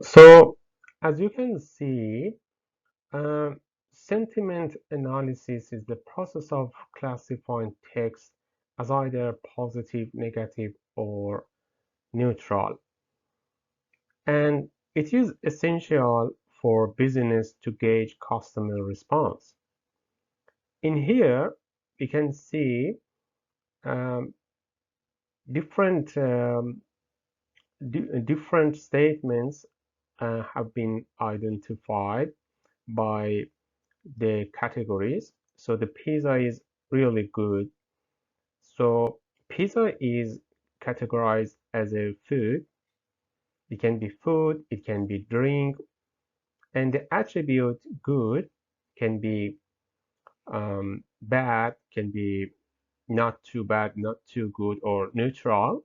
So, as you can see, sentiment analysis is the process of classifying text as either positive, negative, or neutral. And it is essential for business to gauge customer response. In here, we can see um, different different statements have been identified by the categories. So the pizza is really good. So pizza is categorized as a food. It can be food, it can be drink, and the attribute good can be bad, can be not too bad, not too good, or neutral.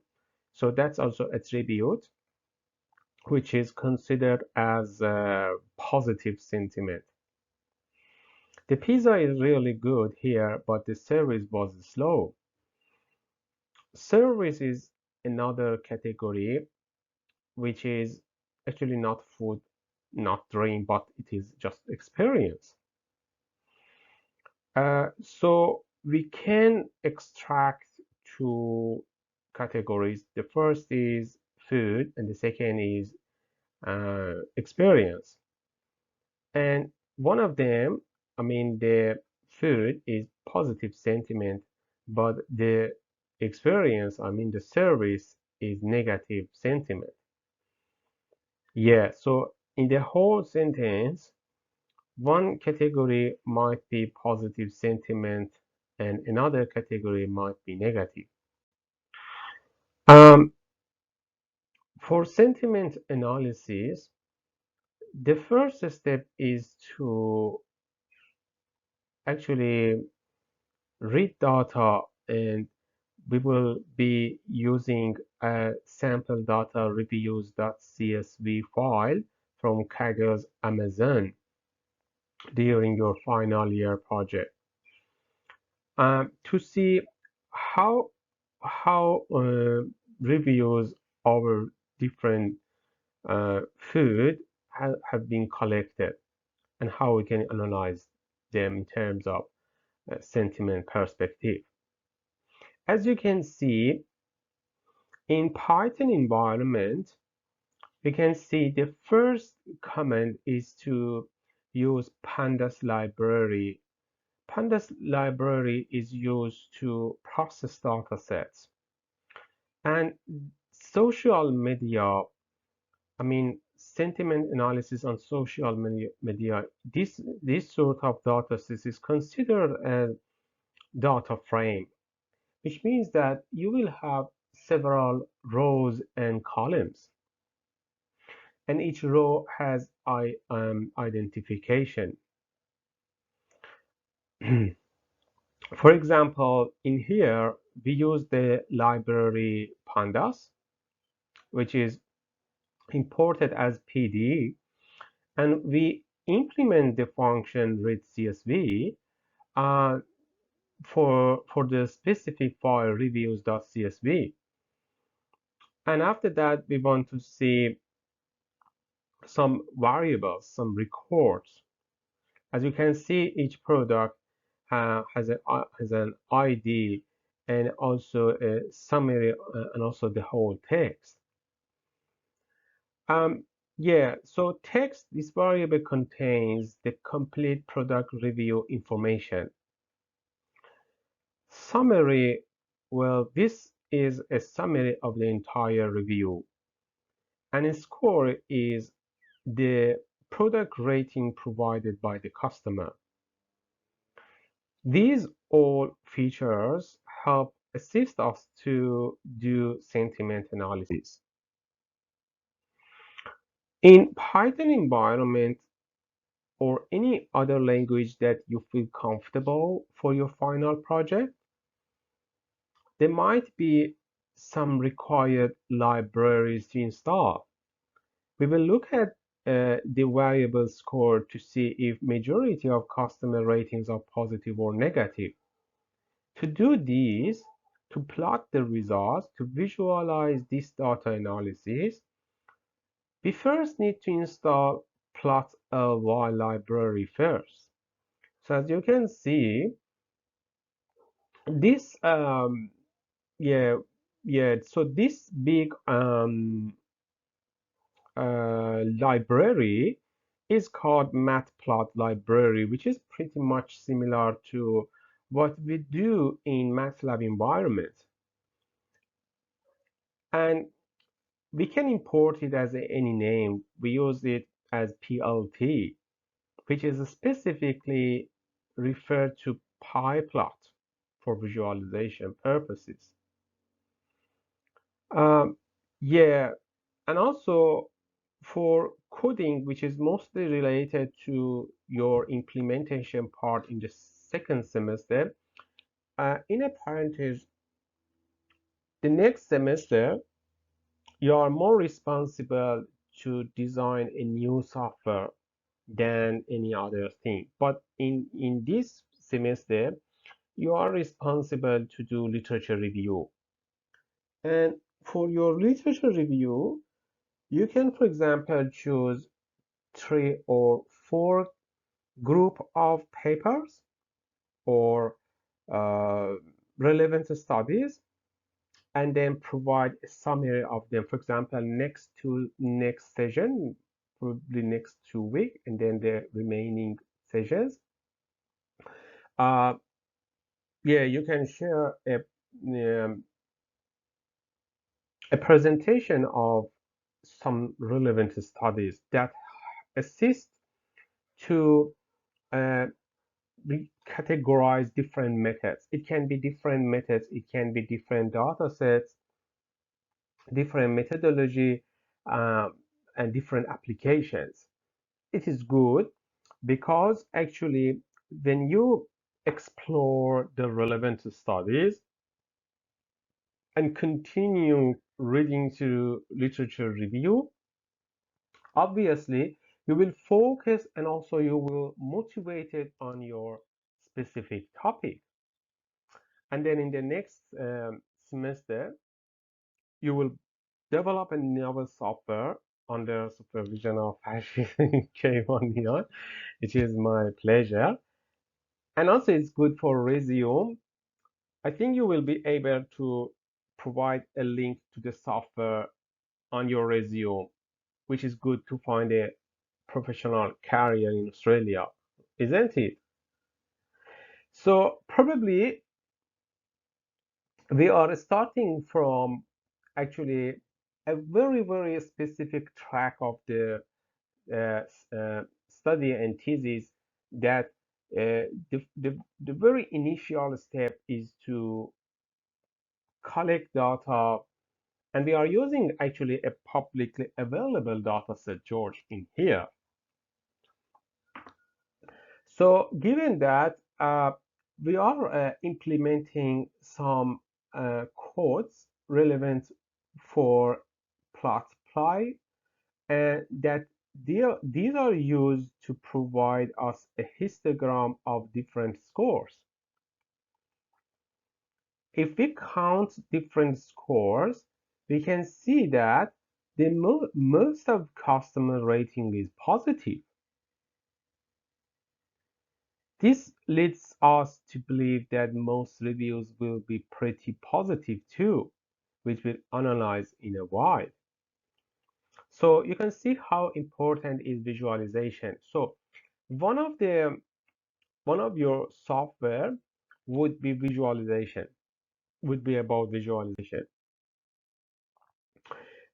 So that's also attribute, which is considered as a positive sentiment. The pizza is really good here, but the service was slow. Service is another category, which is actually not food, not drink, but it is just experience. So we can extract two categories. The first is food, and the second is experience. And one of them, I mean, the food is positive sentiment, but the experience, I mean, the service is negative sentiment. Yeah, so in the whole sentence, one category might be positive sentiment and another category might be negative. Um, for sentiment analysis, the first step is to actually read data, and we will be using a sample data reviews.csv file from Kaggle's Amazon during your final year project to see how reviews over different food have been collected and how we can analyze them in terms of sentiment perspective. As you can see, in Python environment, we can see the first command is to use pandas library. Pandas library is used to process data sets. And social media, I mean, sentiment analysis on social media, this sort of data set is considered a data frame, which means that you will have several rows and columns, and each row has identification. For example, in here, we use the library pandas, which is imported as PD, and we implement the function readCSV uh, for the specific file reviews.csv. And after that, we want to see some variables, some records. As you can see, each product has an ID and also a summary and also the whole text. Yeah, so text, this variable contains the complete product review information. Summary, well, this is a summary of the entire review. And a score is the product rating provided by the customer. These all features help assist us to do sentiment analysis. In Python environment or any other language that you feel comfortable for your final project, there might be some required libraries to install. We will look at the variable score to see if majority of customer ratings are positive or negative. To do this, to plot the results, to visualize this data analysis, we first need to install plot.ly library first. So as you can see, this yeah so this big library is called matplot library, which is pretty much similar to what we do in MATLAB environment. And we can import it as any name. We use it as PLT, which is specifically referred to pyplot for visualization purposes. Um, yeah, and also for coding, which is mostly related to your implementation part in the second semester, in a parenthesis, the next semester, you are more responsible to design a new software than any other thing. But in this semester, you are responsible to do literature review. And for your literature review, you can, for example, choose 3 or 4 group of papers or uh, relevant studies, and then provide a summary of them. For example, next session, probably next 2 weeks, and then the remaining sessions. Yeah, you can share a presentation of some relevant studies that assist to categorize different methods. It can be different methods, it can be different data sets, different methodology, and different applications. It is good because actually when you explore the relevant studies and continue reading to literature review, obviously you will focus and also you will motivate it on your specific topic. And then in the next semester, you will develop a novel software under supervision of Farshid Keivanian, which is my pleasure. And also it's good for resume. I think you will be able to provide a link to the software on your resume, which is good to find a professional career in Australia, isn't it? So probably we are starting from actually a very specific track of the uh, study and thesis that the very initial step is to collect data, and we are using actually a publicly available data set, George, in here. So given that we are implementing some codes relevant for plot.py, and that these are used to provide us a histogram of different scores. If we count different scores, we can see that the most of customer rating is positive. This leads us to believe that most reviews will be pretty positive too, which we'll analyze in a while. So you can see how important is visualization. So one of your software would be visualization, would be about visualization.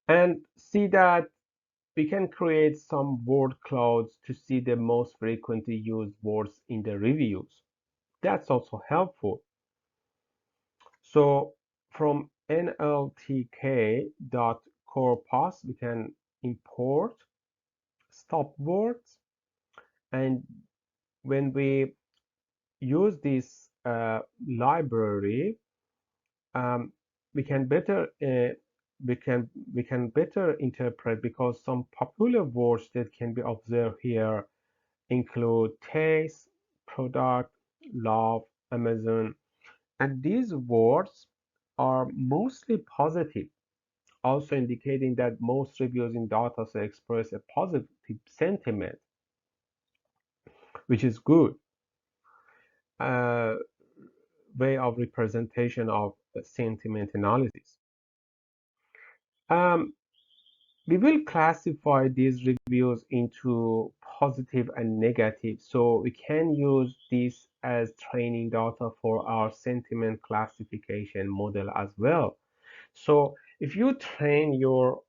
And see that we can create some word clouds to see the most frequently used words in the reviews. That's also helpful. So from nltk.corpus, we can import stop words. And when we use this library, um, we can better we can better interpret, because some popular words that can be observed here include taste, product, love, Amazon, and these words are mostly positive. also indicating that most reviews in dataset express a positive sentiment, which is good way of representation of sentiment analysis. We will classify these reviews into positive and negative, so we can use this as training data for our sentiment classification model as well. So if you train your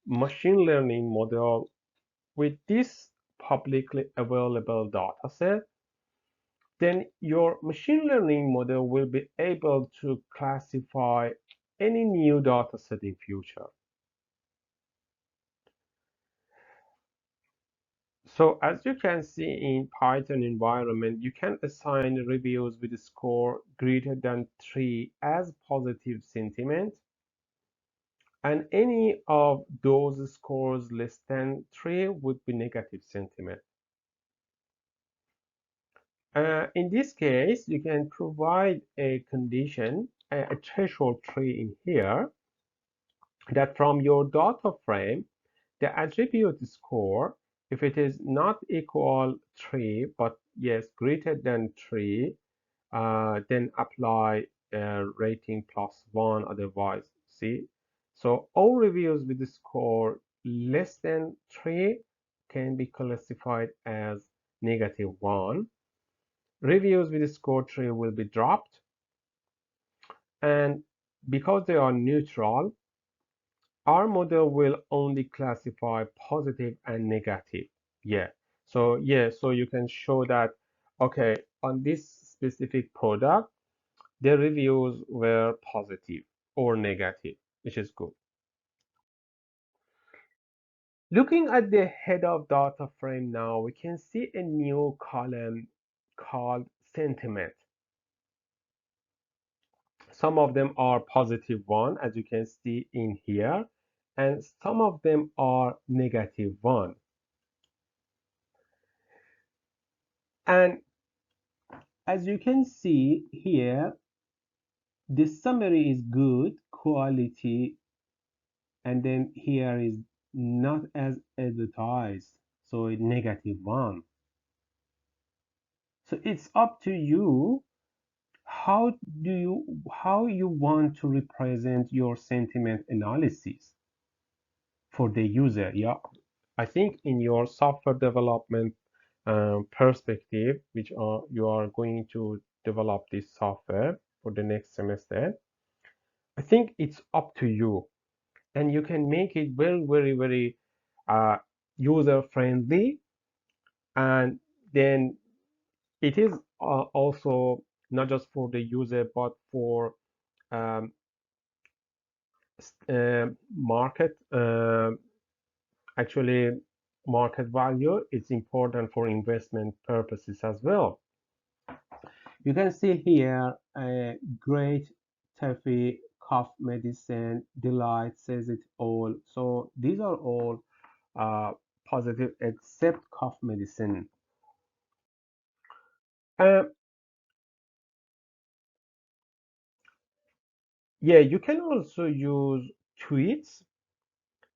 machine learning model with this publicly available data set, then your machine learning model will be able to classify any new data set in future. So as you can see in Python environment, you can assign reviews with a score greater than 3 as positive sentiment, and any of those scores less than 3 would be negative sentiment. In this case, you can provide a condition, a threshold tree in here, that from your data frame, the attribute score, if it is not equal 3, but yes, greater than 3, then apply rating +1, otherwise, see? So all reviews with the score less than 3 can be classified as -1. Reviews with the score 3 will be dropped, and because they are neutral, our model will only classify positive and negative. So you can show that, okay, on this specific product, the reviews were positive or negative, which is good. Looking at the head of data frame now, we can see a new column called sentiment. Some of them are +1, as you can see in here, and some of them are -1. And as you can see here, the summary is good quality, and then here is not as advertised, so it's -1. So it's up to you how you want to represent your sentiment analysis for the user. I think in your software development perspective, which you are going to develop this software for the next semester, I think it's up to you, and you can make it very user friendly, and then it is also not just for the user but for um, market, actually market value. It's important for investment purposes as well. You can see here a great Taffy, cough medicine, delight, says it all. So these are all positive except cough medicine. Uh, yeah, you can also use tweets.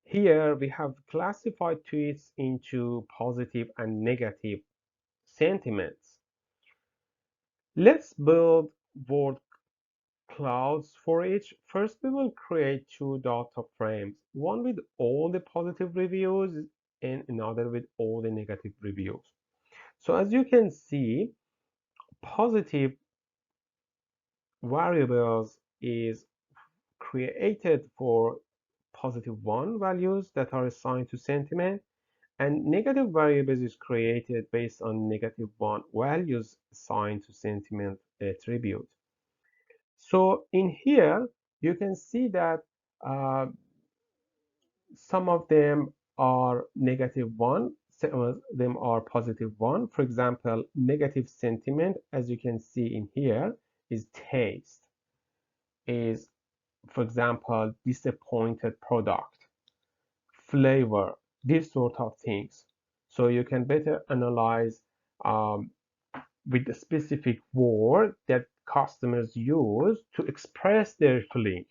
Here we have classified tweets into positive and negative sentiments. Let's build word clouds for each. First, we will create two data frames, one with all the positive reviews and another with all the negative reviews. So as you can see, positive variables is created for +1 values that are assigned to sentiment, and negative variables is created based on -1 values assigned to sentiment attribute. So in here, you can see that uh, some of them are -1, some of them are +1. For example, negative sentiment, as you can see in here, is taste, is, for example, disappointed product, flavor, these sort of things. So you can better analyze with a specific word that customers use to express their feeling,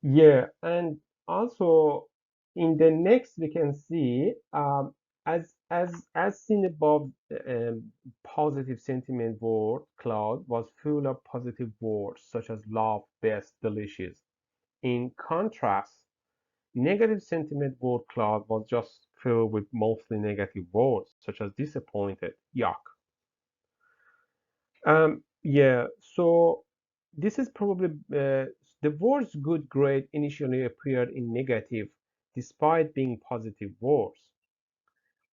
Yeah, and also in the next we can see as seen above, positive sentiment word cloud was full of positive words such as love, best, delicious. In contrast, negative sentiment word cloud was just filled with mostly negative words such as disappointed, yuck. Yeah, so this is probably the words good, great initially appeared in negative despite being positive words.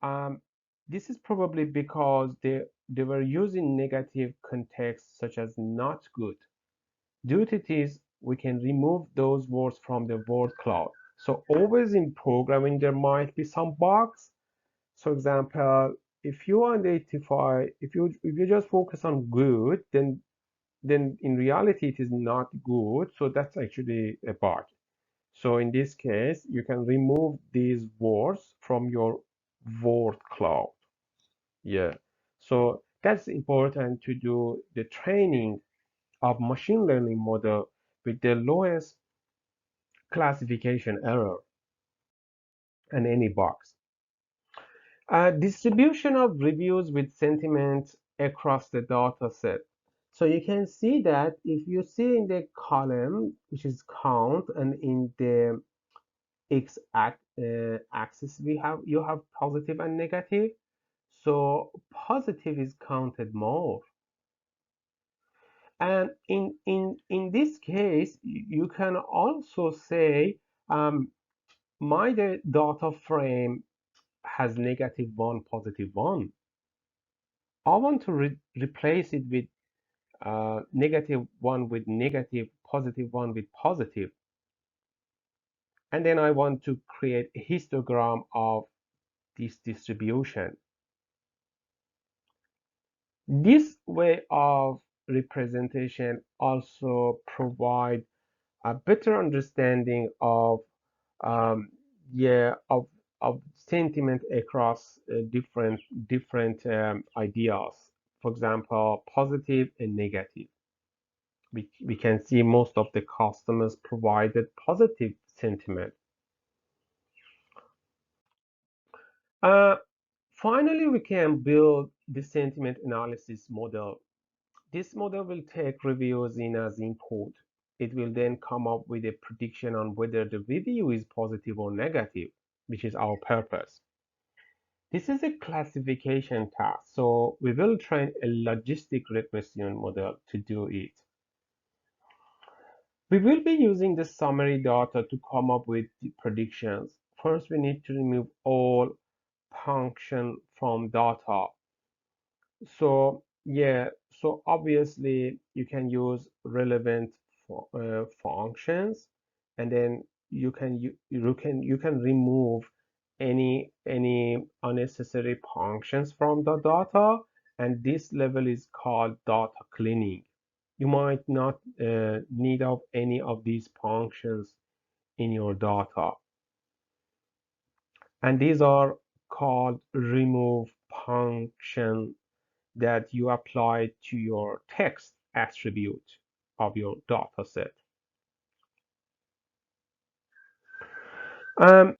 Um, this is probably because they were using negative context such as not good. Due to this, we can remove those words from the word cloud. So always in programming, there might be some bugs. So example, if you identify, if you just focus on good, then in reality it is not good. So that's actually a bug. So in this case, you can remove these words from your word cloud. Yeah. So that's important to do the training of machine learning model with the lowest classification error and any bugs. Distribution of reviews with sentiment across the data set. So you can see that if you see in the column, which is count, and in the axis, you have positive and negative. So positive is counted more. And in this case, you can also say my data frame has -1, +1. I want to replace it with -1 with negative, +1 with positive. And then I want to create a histogram of this distribution. This way of representation also provide a better understanding of um, yeah of sentiment across different ideas. For example, positive and negative. We can see most of the customers provided positive sentiment. Uh, Finally, we can build the sentiment analysis model. This model will take reviews in as input. It will then come up with a prediction on whether the review is positive or negative, which is our purpose. This is a classification task, so we will train a logistic regression model to do it. We will be using the summary data to come up with the predictions. First, we need to remove all function from data. So yeah, so obviously you can use relevant functions, and then you can remove any unnecessary functions from the data, and this level is called data cleaning. You might not need of any of these functions in your data, and these are called remove function that you apply to your text attribute of your data set. Um,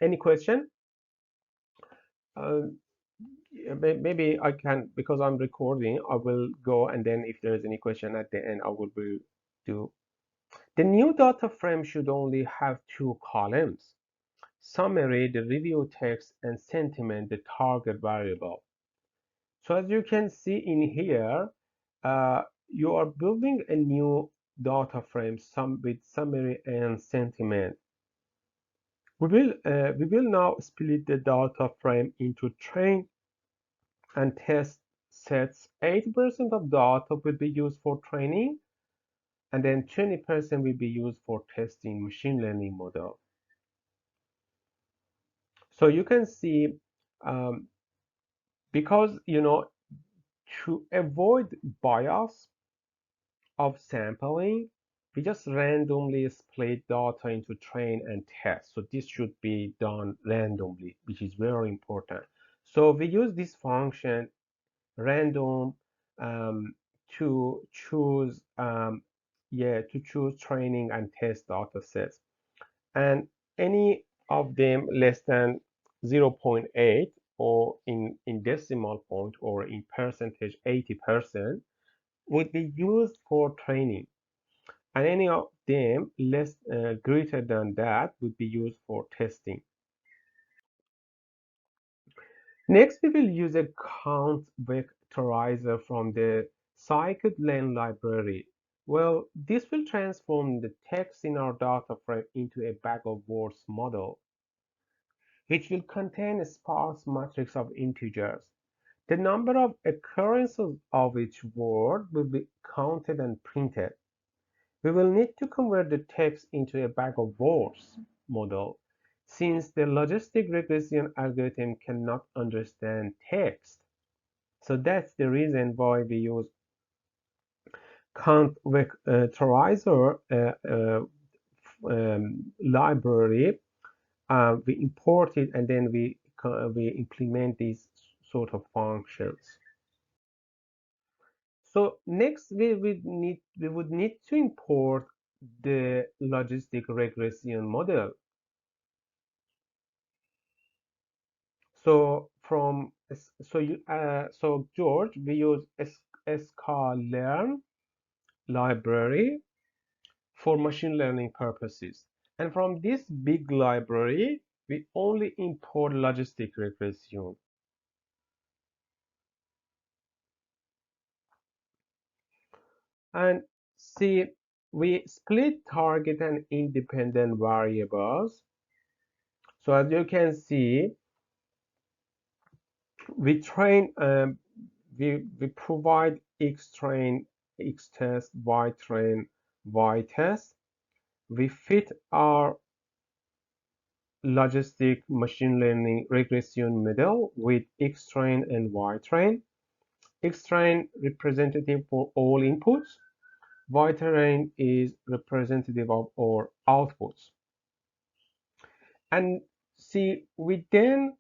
any question? Uh, Maybe I can, because I'm recording, I will go, and then if there is any question at the end, I will do. The new data frame should only have two columns: summary, the review text, and sentiment, the target variable. So as you can see in here, you are building a new data frame with summary and sentiment. We will now split the data frame into train and test sets. 80% of data will be used for training, and then 20% will be used for testing machine learning model. So you can see, um, because to avoid bias of sampling, we just randomly split data into train and test. So this should be done randomly, which is very important. So we use this function random to choose to choose training and test data sets, and any of them less than 0.8 or in decimal point or in percentage 80% would be used for training, and any of them less greater than that would be used for testing. Next, we will use a count vectorizer from the scikit-learn library. Well, this will transform the text in our data frame into a bag of words model, which will contain a sparse matrix of integers. The number of occurrences of each word will be counted and printed. We will need to convert the text into a bag of words model, since the logistic regression algorithm cannot understand text. So that's the reason why we use count vectorizer library. We import it and then we implement these sort of functions. So next we would need to import the logistic regression model. So from so George, we use sklearn library for machine learning purposes, and from this big library we only import logistic regression. And see, we split target and independent variables. So as you can see, we train we provide x train x test, y train y test. We fit our logistic machine learning regression model with x train and y train. X train representative for all inputs, y train is representative of all outputs. And see, we then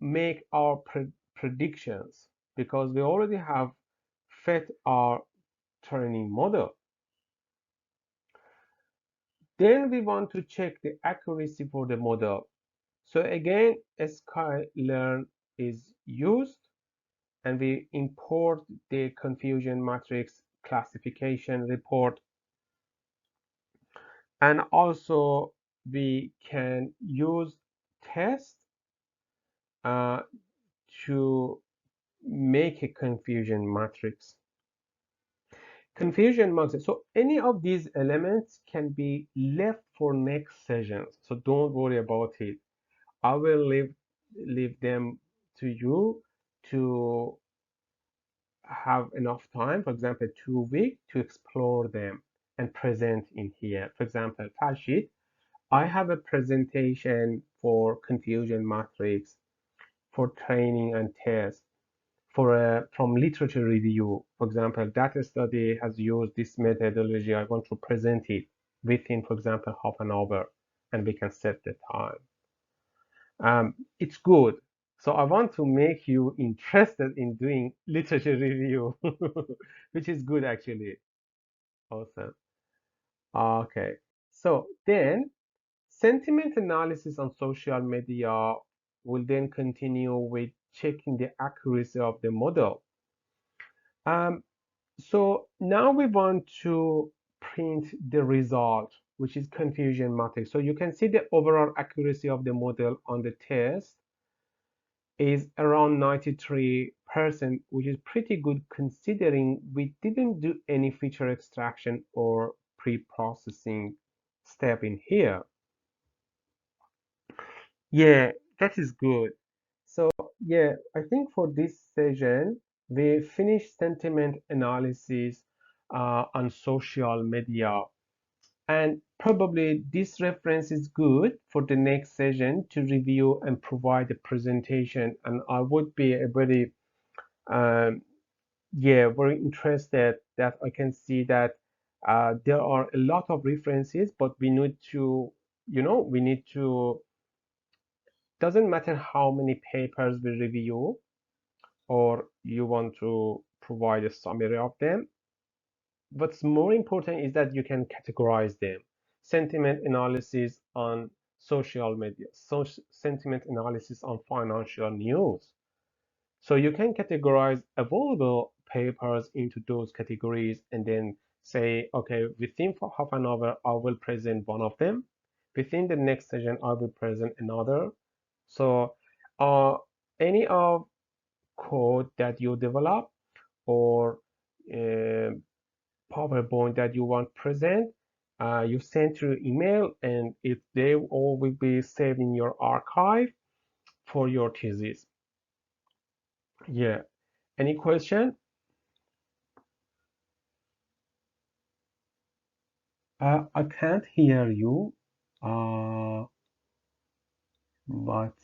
make our predictions because we already have fed our training model. Then we want to check the accuracy for the model. So again, sklearn is used, and we import the confusion matrix classification report, and also we can use test to make a confusion matrix. Confusion matrix. So any of these elements can be left for next sessions. So don't worry about it. I will leave them to you to have enough time, for example, 2 weeks to explore them and present in here. For example, Farshid, I have a presentation for confusion matrix for training and test for from literature review. For example, data study has used this methodology. I want to present it within, for example, half an hour, and we can set the time. It's good. So I want to make you interested in doing literature review, which is good actually. Awesome. Okay. So then sentiment analysis on social media will then continue with checking the accuracy of the model. So now we want to print the result, which is confusion matrix. So you can see the overall accuracy of the model on the test is around 93%, which is pretty good considering we didn't do any feature extraction or pre-processing step in here. Yeah, that is good. So yeah, I think for this session, we finished sentiment analysis on social media. And probably this reference is good for the next session to review and provide a presentation. And I would be a very, very interested that I can see that there are a lot of references, but we need to, we need to, doesn't matter how many papers we review or you want to provide a summary of them. what's more important is that you can categorize them. Sentiment analysis on social media, sentiment analysis on financial news. So you can categorize available papers into those categories and then say, okay, within for half an hour, I will present one of them. Within the next session, I will present another. So uh, any of code that you develop or uh, PowerPoint that you want present, you send through email, and if they all will be saved in your archive for your thesis. Yeah. Any question? I can't hear you. Uh, but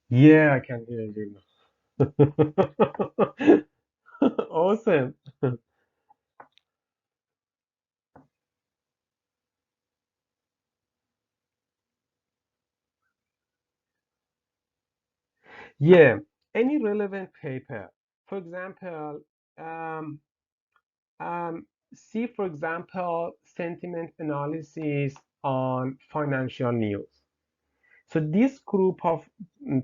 yeah, I can hear you now. Awesome. Yeah, any relevant paper. For example, um, um, see, for example, sentiment analysis on financial news. So this group of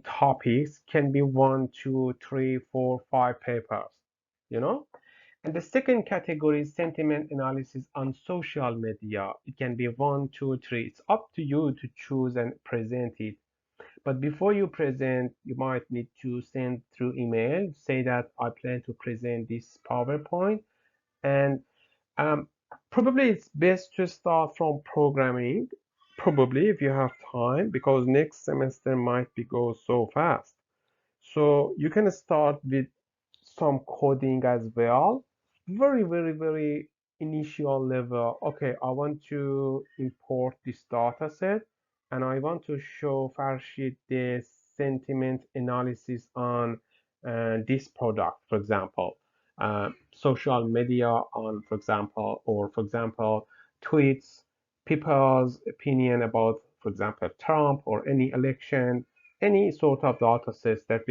topics can be one, two, three, four, five papers, you know? And the second category is sentiment analysis on social media. It can be one, two, three. It's up to you to choose and present it. But before you present, you might need to send through email, say that I plan to present this PowerPoint. And um, probably it's best to start from programming, probably if you have time, because next semester might be go so fast. So you can start with some coding as well. Very, very, very initial level. Okay, I want to import this data set and I want to show Farshid the sentiment analysis on this product, for example, social media on, for example, or for example, tweets, people's opinion about, for example, Trump or any election, any sort of data sets that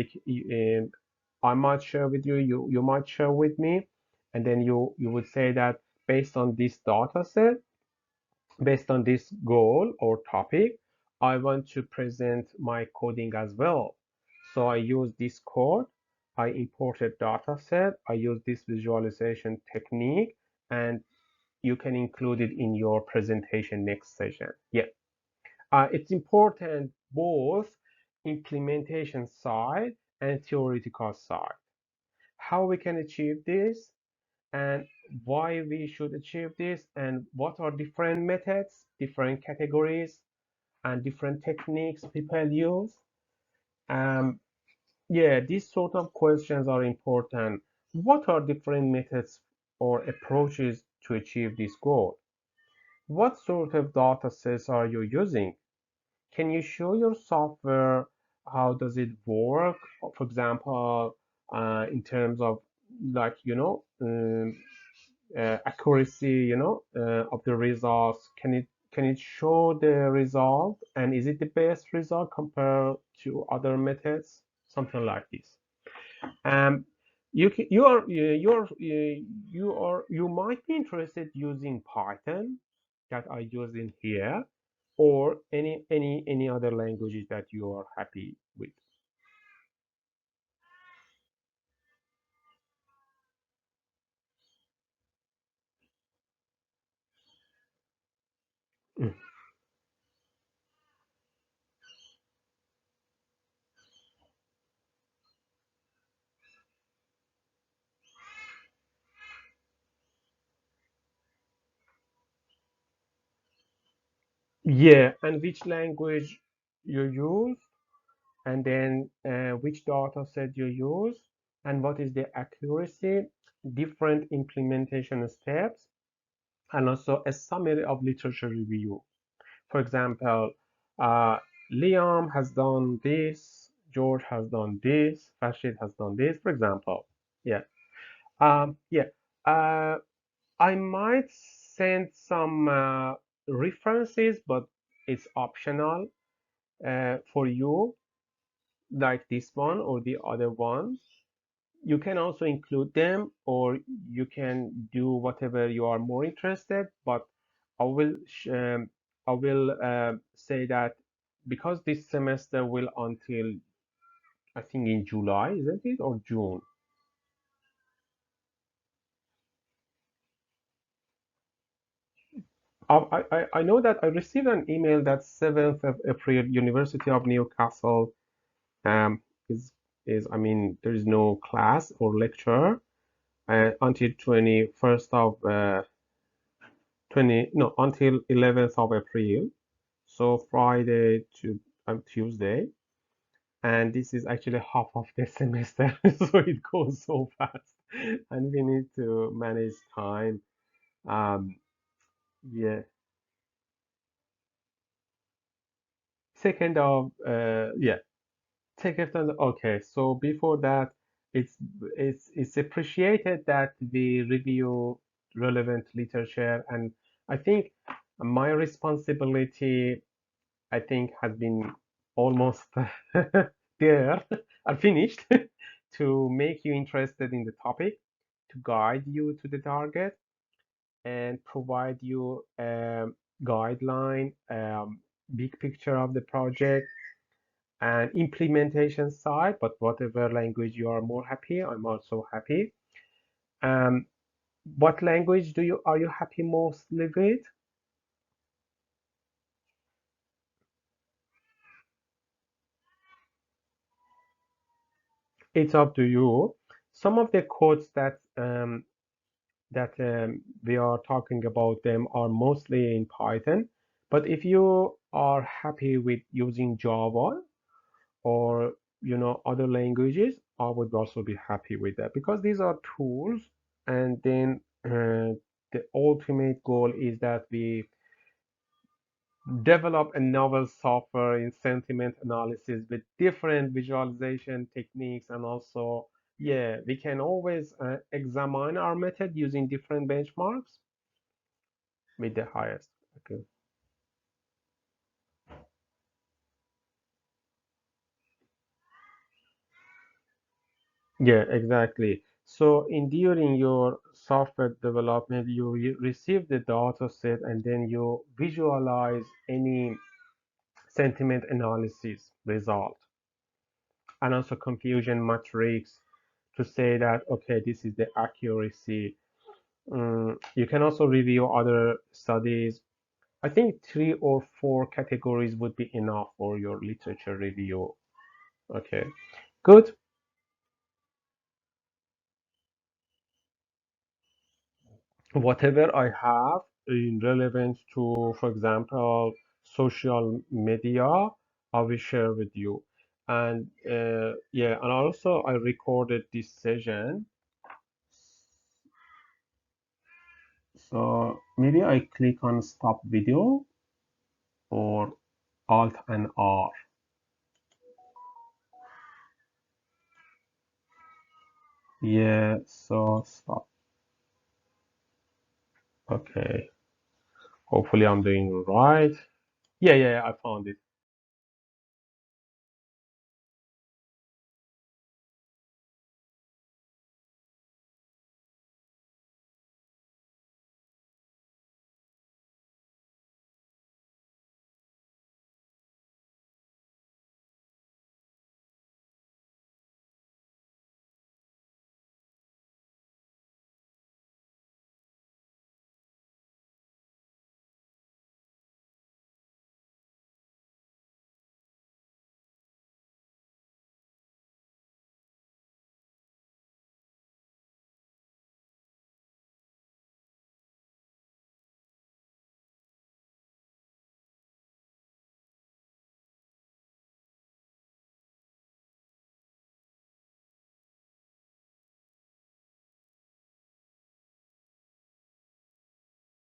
I might share with you, you might share with me, and then you would say that based on this data set, based on this goal or topic, I want to present my coding as well. So I use this code, I imported data set, I use this visualization technique, and you can include it in your presentation next session. Yeah, it's important both implementation side and theoretical side. How we can achieve this and why we should achieve this and what are different methods, different categories, and different techniques people use. Um, yeah, these sort of questions are important. What are different methods or approaches to achieve this goal? What sort of data sets are you using? Can you show your software? How does it work? For example, in terms of like, accuracy, of the results. Can it show the result, and is it the best result compared to other methods? Something like this. Um, you might be interested using Python that I use in here, or any other languages that you are happy with. Mm. Yeah, and which language you use, and then which data set you use, and what is the accuracy, different implementation steps, and also a summary of literature review. For example, uh, Liam has done this, George has done this, Rashid has done this, for example. Yeah. Yeah. Uh, I might send some references, but it's optional for you, like this one or the other one. You can also include them, or you can do whatever you are more interested. But I will I will say that because this semester will until I think in July, isn't it, or June? I know that I received an email that 7th of April, University of Newcastle um, is I mean there is no class or lecture until 21st of 20 no until 11th of April, so Friday to Tuesday, and this is actually half of the semester, so it goes so fast, and we need to manage time. Um, yeah, second of yeah, second of okay. So before that, it's it's appreciated that we review relevant literature, and I think my responsibility, I think, has been almost there or finished to make you interested in the topic, to guide you to the target, and provide you a guideline, big picture of the project and implementation side. But whatever language you are more happy, I'm also happy. Um, what language do you are you happy mostly with? It's up to you. Some of the codes that we are talking about them are mostly in Python. But if you are happy with using Java or other languages, I would also be happy with that because these are tools. And then the ultimate goal is that we develop a novel software in sentiment analysis with different visualization techniques, and also, yeah, we can always examine our method using different benchmarks with the highest. Okay. Yeah, exactly. So in during your software development, you receive the data set, and then you visualize any sentiment analysis result, and also confusion matrix to say that, okay, this is the accuracy. You can also review other studies. I think 3 or 4 categories would be enough for your literature review. Okay, good. Whatever I have in relevance to, for example, social media, I will share with you. And yeah, and also I recorded this session. So maybe I click on stop video or Alt and R. Yeah, so stop. Okay. Hopefully I'm doing right. Yeah, yeah, I found it.